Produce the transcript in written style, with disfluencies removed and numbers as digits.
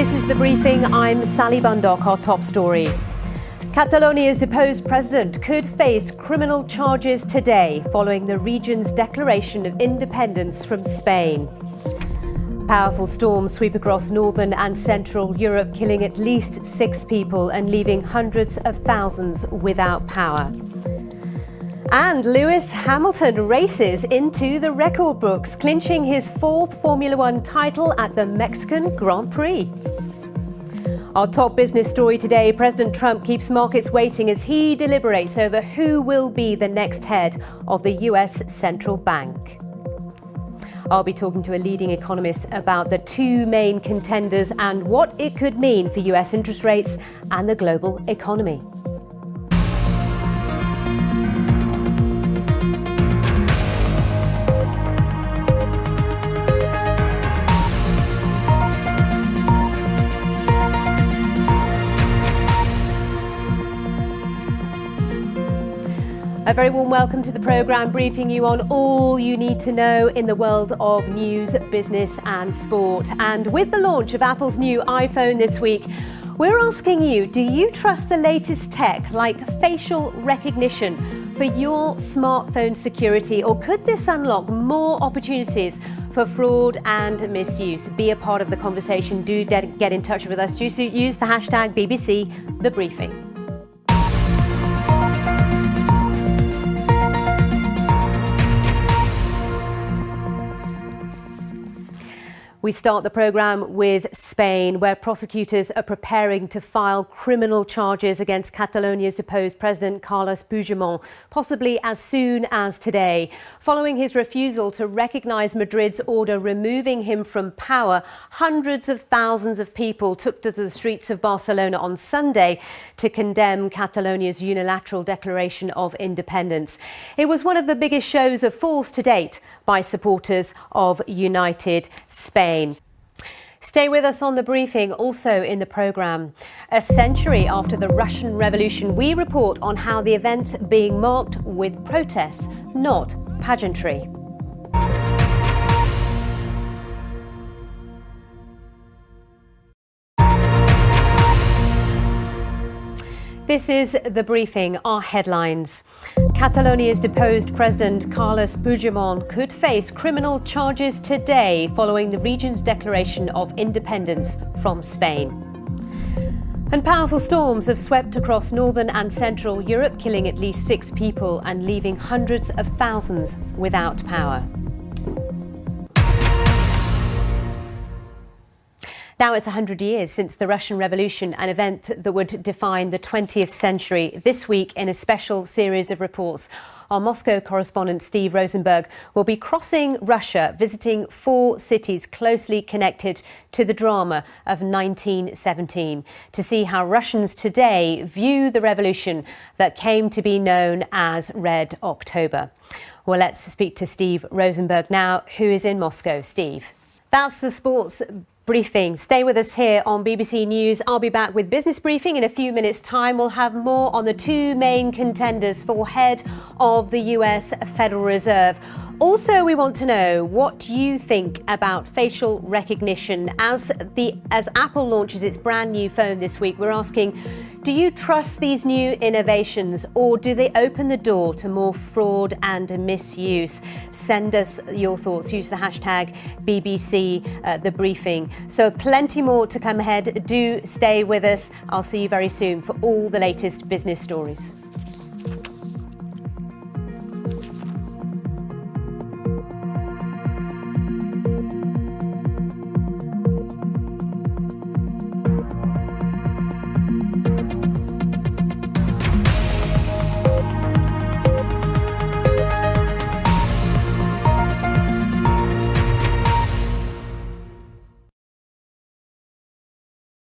This is The Briefing. I'm Sally Bundock. Our top story. Catalonia's deposed president could face criminal charges today following the region's declaration of independence from Spain. Powerful storms sweep across northern and central Europe, killing at least 6 people and leaving hundreds of thousands without power. And Lewis Hamilton races into the record books, clinching his 4th Formula One title at the Mexican Grand Prix. Our top business story today: President Trump keeps markets waiting as he deliberates over who will be the next head of the US Central Bank. I'll be talking to a leading economist about the 2 main contenders and what it could mean for US interest rates and the global economy. A very warm welcome to the programme, briefing you on all you need to know in the world of news, business and sport. And with the launch of Apple's new iPhone this week, we're asking you, do you trust the latest tech like facial recognition for your smartphone security, or could this unlock more opportunities for fraud and misuse? Be a part of the conversation. Do get in touch with us. Use the hashtag BBC The Briefing. We start the programme with Spain, where prosecutors are preparing to file criminal charges against Catalonia's deposed President Carles Puigdemont, possibly as soon as today. Following his refusal to recognise Madrid's order removing him from power, hundreds of thousands of people took to the streets of Barcelona on Sunday to condemn Catalonia's unilateral declaration of independence. It was one of the biggest shows of force to date by supporters of United Spain. Stay with us on The Briefing. Also in the programme, a century after the Russian Revolution, we report on how the events being marked with protests, not pageantry. This is The Briefing. Our headlines. Catalonia's deposed President Carles Puigdemont could face criminal charges today following the region's declaration of independence from Spain. And powerful storms have swept across northern and central Europe, killing at least 6 people and leaving hundreds of thousands without power. Now it's 100 years since the Russian Revolution, an event that would define the 20th century. This week, in a special series of reports, our Moscow correspondent Steve Rosenberg will be crossing Russia, visiting 4 cities closely connected to the drama of 1917, to see how Russians today view the revolution that came to be known as Red October. Well, let's speak to Steve Rosenberg now, who is in Moscow. Steve. That's the sports briefing. Stay with us here on BBC News. I'll be back with Business Briefing in a few minutes' time. We'll have more on the 2 main contenders for head of the US Federal Reserve. Also, we want to know what you think about facial recognition. As Apple launches its brand new phone this week, we're asking, do you trust these new innovations, or do they open the door to more fraud and misuse? Send us your thoughts. Use the hashtag BBC The Briefing. So plenty more to come ahead. Do stay with us. I'll see you very soon for all the latest business stories.